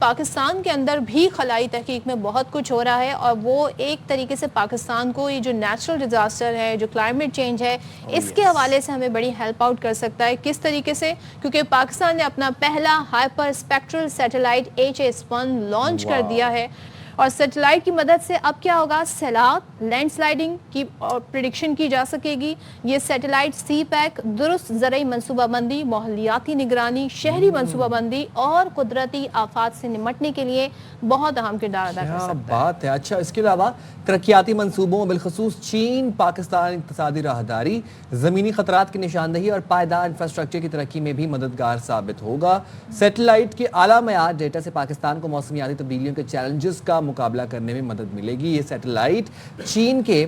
پاکستان کے اندر بھی خلائی تحقیق میں بہت کچھ ہو رہا ہے اور وہ ایک طریقے سے پاکستان کو یہ جو نیچرل ڈیزاسٹر ہے، جو کلائمیٹ چینج ہے، اس کے حوالے سے ہمیں بڑی ہیلپ آؤٹ کر سکتا ہے. کس طریقے سے؟ کیونکہ پاکستان نے اپنا پہلا hyper spectral satellite HS-1 launch کر دیا ہے اور سیٹلائٹ کی مدد سے اب کیا ہوگا، سیلاب، لینڈ سلائڈنگ کی پریڈکشن کی جا سکے گی. یہ سیٹلائٹ سی پیک درست زرعی منصوبہ بندی، ماحولیاتی نگرانی، شہری منصوبہ بندی اور قدرتی آفات سے نمٹنے کے لیے بہت اہم کردار ادا کر سکتا ہے. کیا بات ہے. اچھا، اس کے علاوہ ترقیاتی منصوبوں بالخصوص چین پاکستان اقتصادی راہداری، زمینی خطرات کی نشاندہی اور پائیدار انفراسٹرکچر کی ترقی میں بھی مددگار ثابت ہوگا. سیٹلائٹ کے اعلیٰ معیار ڈیٹا سے پاکستان کو موسمیاتی تبدیلیوں کے چیلنجز کا مقابلہ کرنے میں مدد ملے گی. یہ سیٹلائٹ چین کے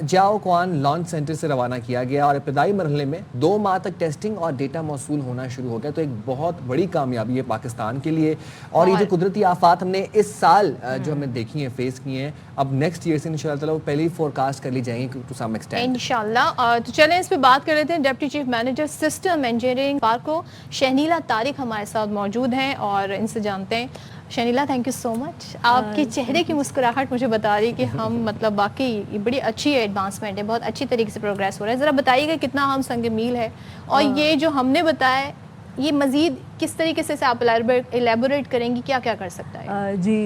جاؤ کوان لانچ سینٹر سے روانہ کیا گیا اور ابتدائی مرحلے میں 2 ماہ تک ٹیسٹنگ اور ڈیٹا موصول ہونا شروع ہو گیا. تو ایک بہت بڑی کامیابی ہے پاکستان کے لیے. اور یہ جو قدرتی آفات ہم نے اس سال جو ہمیں دیکھی ہیں، فیس کی ہیں، اب نیکسٹ ایئر سے انشاءاللہ تعالیٰ وہ پہلے ہی فورکاسٹ کر لی جائیں گی ٹو سم ایکسٹینٹ انشاءاللہ. تو چلیں اس پہ بات کر لیتے ہیں. Deputy chief manager system engineering پارکو شہنیلا طارق ہمارے ساتھ موجود ہیں اور ان سے جانتے ہیں. شہنیلا، تھینک یو سو مچ. آپ کے چہرے کی مسکراہٹ مجھے بتا رہی کہ ہم مطلب واقعی یہ بڑی اچھی ایڈوانسمنٹ ہے، بہت اچھی طریقے سے پروگریس ہو رہا ہے. ذرا بتائیے گا کتنا ہم سنگ میل ہے اور یہ جو ہم نے بتایا یہ مزید کس طریقے سے آپ الیبوریٹ کریں گی، کیا کیا کر سکتا ہے؟ جی،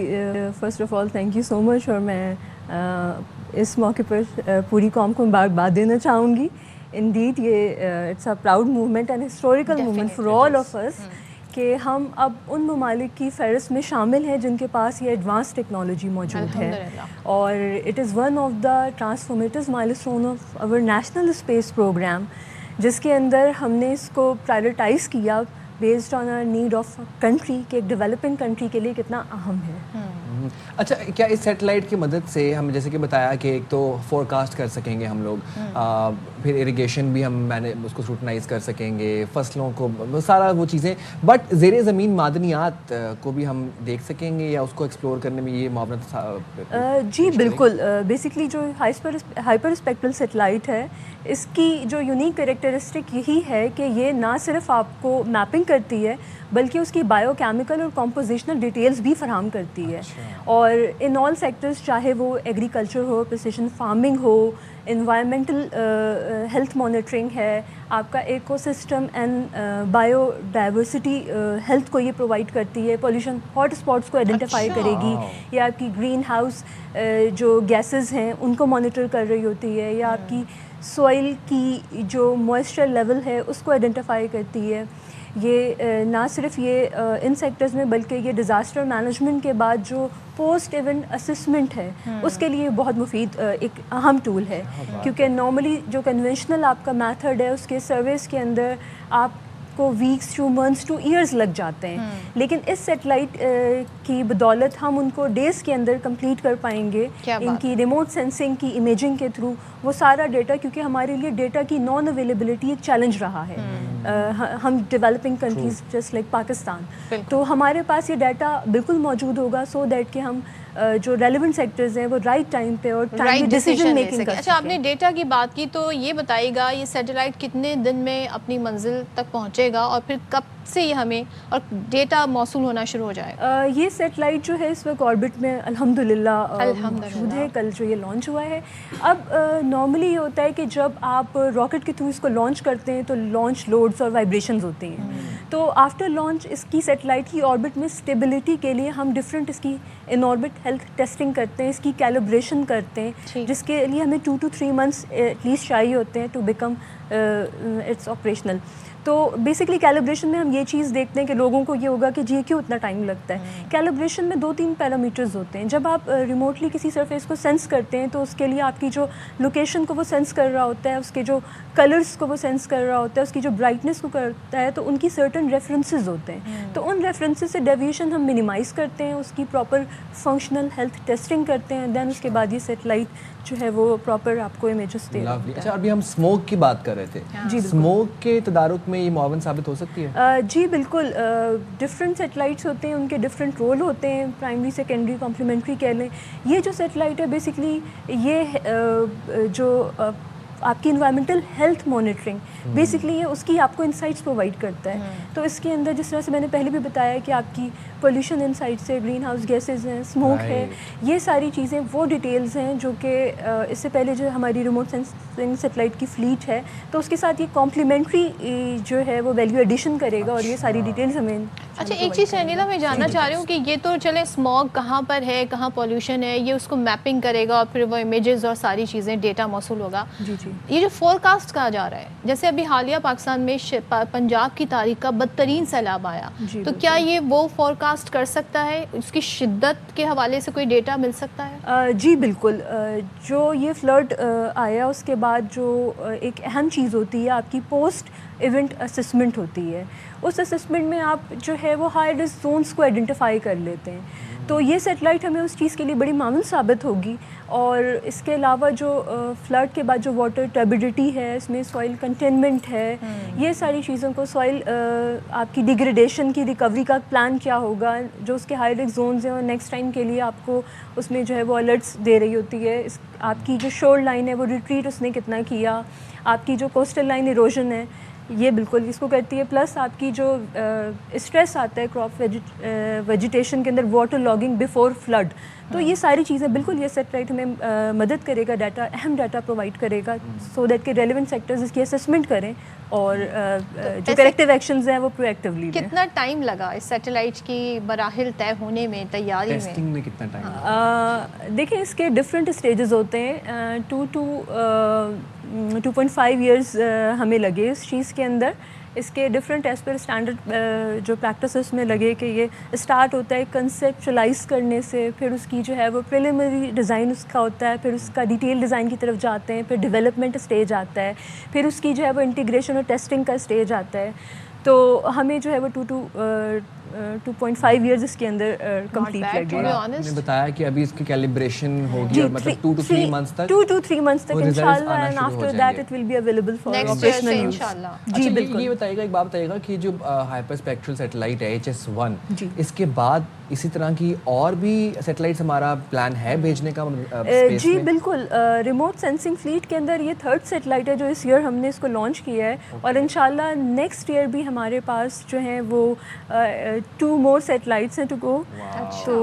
first of all thank you so much. اور میں اس موقع پر پوری قوم کو مبارکباد دینا چاہوں گی. انڈیڈ یہ it's a proud moment and historical moment for all of us کہ ہم اب ان ممالک کی فہرست میں شامل ہیں جن کے پاس یہ ایڈوانس ٹیکنالوجی موجود ہے. اور it is one of the transformative milestone of our national space programme, جس کے اندر ہم نے اس کو پرائیورٹائز کیا based on our need of country کہ ایک ڈیولپنگ کنٹری کے لیے کتنا اہم ہے. اچھا، کیا اس سیٹلائٹ کی مدد سے ہم جیسے کہ بتایا کہ ایک تو فورکاسٹ کر سکیں گے ہم لوگ، پھر اریگیشن بھی ہم اس کو سکروٹنائز کر سکیں گے، فصلوں کو، سارا وہ چیزیں، بٹ زیر زمین معدنیات کو بھی ہم دیکھ سکیں گے یا اس کو ایکسپلور کرنے میں یہ معاونت؟ جی بالکل. بیسکلی جو ہائپر اسپیکٹرل سیٹلائٹ ہے، اس کی جو یونیک کریکٹرسٹک یہی ہے کہ یہ نہ صرف آپ کو میپنگ کرتی ہے بلکہ اس کی بایو کیمیکل اور کمپوزیشنل ڈیٹیلز بھی فراہم کرتی ہے. اور ان آل سیکٹرز، چاہے وہ ایگریکلچر ہو، پریسیشن فارمنگ ہو، انوائرمنٹل ہیلتھ مانیٹرنگ ہے، آپ کا eco system and bio diversity health کو یہ پرووائڈ کرتی ہے. پولیوشن ہاٹ اسپاٹس کو آئیڈینٹیفائی کرے گی، یا آپ کی گرین ہاؤس جو گیسز ہیں ان کو مانیٹر کر رہی ہوتی ہے، یا آپ کی سوئل کی جو موئسچر لیول ہے اس کو آئیڈینٹیفائی کرتی ہے. یہ نہ صرف یہ ان سیکٹرز میں بلکہ یہ ڈیزاسٹر مینجمنٹ کے بعد جو پوسٹ ایونٹ اسسمنٹ ہے اس کے لیے بہت مفید ایک اہم ٹول ہے. کیونکہ نارملی جو کنونشنل آپ کا میتھڈ ہے اس کے سروس کے اندر آپ کو ویکس ٹو منتھس ٹو ایئرز لگ جاتے ہیں، لیکن اس سیٹلائٹ کی بدولت ہم ان کو ڈیز کے اندر کمپلیٹ کر پائیں گے. ان کی ریموٹ سینسنگ کی امیجنگ کے تھرو وہ سارا ڈیٹا، کیونکہ ہمارے لیے ڈیٹا کی نان اویلیبلٹی ایک چیلنج رہا ہے، ہم developing countries just like Pakistan, تو ہمارے پاس یہ ڈیٹا بالکل موجود ہوگا سو دیٹ کہ ہم جو ریلیونٹ سیکٹرز ہیں وہ رائٹ ٹائم پہ اور ٹائملی ڈیسیجن میکنگ کر سکیں. اچھا، آپ نے ڈیٹا کی بات کی تو یہ بتائیے گا یہ سیٹلائٹ کتنے دن میں اپنی منزل تک پہنچے گا اور پھر کب سے یہ ہمیں اور ڈیٹا موصول ہونا شروع ہو جائے گا؟ یہ سیٹلائٹ جو ہے اس وقت آربٹ میں الحمدللہ موجود ہے، کل جو یہ لانچ ہوا ہے. اب نارملی یہ ہوتا ہے کہ جب آپ راکٹ کے تھرو اس کو لانچ کرتے ہیں تو لانچ لوڈز اور وائبریشنز ہوتے ہیں، تو آفٹر لانچ اس کی سیٹلائٹ کی آربٹ میں اسٹیبلٹی کے لیے ہم ڈفرینٹ اس کی ان آربٹ ہیلتھ ٹیسٹنگ کرتے ہیں، اس کی کیلیبریشن کرتے ہیں، جس کے لیے ہمیں 2 to 3 months ایٹ لیسٹ چاہیے ہوتے ہیں ٹو بیکم اٹس آپریشنل. تو بیسکلی کیلیبریشن میں ہم یہ چیز دیکھتے ہیں کہ لوگوں کو یہ ہوگا کہ جی کیوں اتنا ٹائم لگتا ہے. کیلیبریشن میں 2-3 پیرامیٹرز ہوتے ہیں. جب آپ ریموٹلی کسی سرفیس کو سینس کرتے ہیں تو اس کے لیے آپ کی جو لوکیشن کو وہ سینس کر رہا ہوتا ہے، اس کے جو کلرس کو وہ سینس کر رہا ہوتا ہے، اس کی جو برائٹنس کو کرتا ہے، تو ان کی سرٹن ریفرنسز ہوتے ہیں. تو ان ریفرنسز سے ڈیویشن ہم منیمائز کرتے ہیں، اس کی پراپر فنکشنل ہیلتھ ٹیسٹنگ کرتے ہیں، دین اس کے بعد یہ سیٹلائٹ جو ہے وہ پراپر آپ کو امیجز دے رہا ہے. اچھا، ابھی ہم اسموک کی بات کر رہے تھے. جی، اسموک کے تدارک میں یہ معاون ثابت ہو سکتی ہے؟ جی بالکل. ڈفرینٹ سیٹلائٹس ہوتے ہیں، ان کے ڈفرینٹ رول ہوتے ہیں، پرائمری، سیکنڈری، کمپلیمنٹری کہہ لیں. یہ جو سیٹلائٹ ہے بیسکلی یہ جو آپ کی انوائرمنٹل ہیلتھ مانیٹرنگ بیسکلی یہ اس کی آپ کو انسائٹس پرووائڈ کرتا ہے. تو اس کے اندر جس طرح سے میں نے پہلے بھی بتایا کہ آپ کی پولیوشن انسائٹ سے گرین ہاؤس گیسز ہیں, اسموک ہے, یہ ساری چیزیں وہ ڈیٹیلز ہیں جو کہ اس سے پہلے جو ہماری ریموٹ سینسنگ سیٹلائٹ کی فلیٹ ہے تو اس کے ساتھ یہ کمپلیمنٹری جو ہے وہ ویلیو ایڈیشن کرے گا اور یہ ساری ڈیٹیلز ہمیں. اچھا ایک چیز شنیلا میں جاننا چاہ رہی ہوں کہ یہ تو چلے اسموگ کہاں پر ہے, کہاں پولوشن ہے, یہ اس کو میپنگ کرے گا اور پھر وہ امیجز اور ساری چیزیں ڈیٹا موصول ہوگا. یہ جو فور کاسٹ کہا جا رہا ہے, جیسے ابھی حالیہ پاکستان میں پنجاب کی تاریخ کا بدترین سیلاب آیا, تو کیا یہ وہ فور کاسٹ کر سکتا ہے, اس کی شدت کے حوالے سے کوئی ڈیٹا مل سکتا ہے؟ جی بالکل. جو یہ فلڈ آیا اس کے بعد جو ایک اہم چیز ہوتی ہے آپ کی پوسٹ ایونٹ اسسمنٹ ہوتی ہے. اس اسسمنٹ میں آپ جو ہے وہ ہائی رسک زونس کو آئیڈینٹیفائی کر لیتے ہیں. تو یہ سیٹلائٹ ہمیں اس چیز کے لیے بڑی معاون ثابت ہوگی. اور اس کے علاوہ جو فلڈ کے بعد جو واٹر ٹربیڈیٹی ہے, اس میں سوائل کنٹینمنٹ ہے, یہ ساری چیزوں کو, سوائل آپ کی ڈیگریڈیشن کی ریکوری کا پلان کیا ہوگا, جو اس کے ہائی رسک زونز ہیں اور نیکسٹ ٹائم کے لیے آپ کو اس میں جو ہے وہ الرٹس دے رہی ہوتی ہے. آپ کی جو شور لائن ہے وہ ریٹریٹ اس نے کتنا کیا, آپ کی جو کوسٹل لائن ایروژن ہے یہ بالکل اس کو کرتی ہے. پلس آپ کی جو اسٹریس آتا ہے کراپ ویجیٹیشن کے اندر, واٹر لاگنگ بیفور فلڈ, تو یہ ساری چیزیں بالکل یہ سیٹلائٹ ہمیں مدد کرے گا, ڈیٹا اہم ڈیٹا پرووائڈ کرے گا سو دیٹ کہ ریلیونٹ سیکٹرز اس کی اسسمنٹ کریں اور جو کریکٹیو ایکشنز ہیں وہ پرو ایکٹیولی. کتنا ٹائم لگا اس سیٹلائٹ کی مراحل طے ہونے میں, تیاری میں؟ ٹیسٹنگ میں کتنا ٹائم؟ دیکھیں اس کے ڈفرینٹ اسٹیجز ہوتے ہیں. 2.5 ایئرز ہمیں لگے اس چیز کے اندر. اس کے ڈفرینٹ ایز پر اسٹینڈرڈ جو پریکٹسز میں لگے کہ یہ اسٹارٹ ہوتا ہے کنسیپچلائز کرنے سے, پھر اس کی جو ہے وہ پریلیمنری ڈیزائن اس کا ہوتا ہے, پھر اس کا ڈیٹیل ڈیزائن کی طرف جاتے ہیں, پھر ڈیولپمنٹ اسٹیج آتا ہے, پھر اس کی جو ہے وہ انٹیگریشن اور ٹیسٹنگ کا اسٹیج آتا ہے. تو ہمیں جو ہے وہ 2.5 ایئرز اس کے اندر کمپلیٹ لگے. آپ نے بتایا کہ ابھی اس کی کیلیبریشن ہوگی اور مطلب 2 to 3 months تک 2 to 3 months تک انشاءاللہ, and after that it will be available for operational use انشاءاللہ. جی بالکل. یہ بتائیے گا, ایک بات بتائیے گا کہ جو ہائپر اسپیکٹرل سیٹلائٹ ہے HS1, اس کے بعد اسی طرح کی اور بھی سیٹلائٹس ہمارا پلان ہے بھیجنے کا اسپیس جی میں؟ بالکل. ریموٹ سینسنگ فلیٹ کے اندر یہ 3rd سیٹلائٹ ہے جو اس ایئر ہم نے اس کو لانچ کیا ہے, اور انشاءاللہ نیکسٹ ایئر بھی ہمارے پاس جو ہیں وہ 2 more سیٹلائٹس ہیں ٹو گو. تو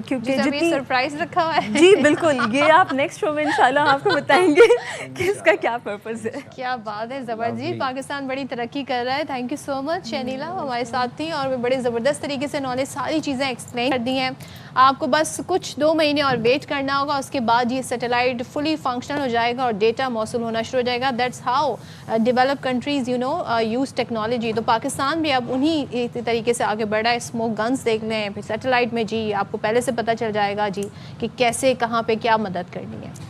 کیونکہ جتنی سرپرائز رکھا ہوا ہے. جی بالکل, یہ آپ نیکسٹ شو میں انشاءاللہ آپ کو بتائیں گے کہ اس کا کیا پرپز ہے. کیا بات ہے, زبردست. پاکستان بڑی ترقی کر رہا ہے. تھینک یو سو مچ شنیلا, ہمارے ساتھ تھیں اور بڑے زبردست طریقے سے انہوں نے ساری چیزیں ایکسپلین کر دی ہیں. آپ کو بس کچھ 2 مہینے اور ویٹ کرنا ہوگا, اس کے بعد یہ سیٹلائٹ فلی فنکشنل ہو جائے گا اور ڈیٹا موصول ہونا شروع ہو جائے گا. That's how develop countries use technology. تو پاکستان بھی اب انہی طریقے سے آگے بڑھ رہا ہے. اسموک گنز دیکھ لیں, پھر سیٹلائٹ میں جی آپ کو پہلے سے پتہ چل جائے گا جی کہ کیسے کہاں پہ کیا مدد کرنی ہے.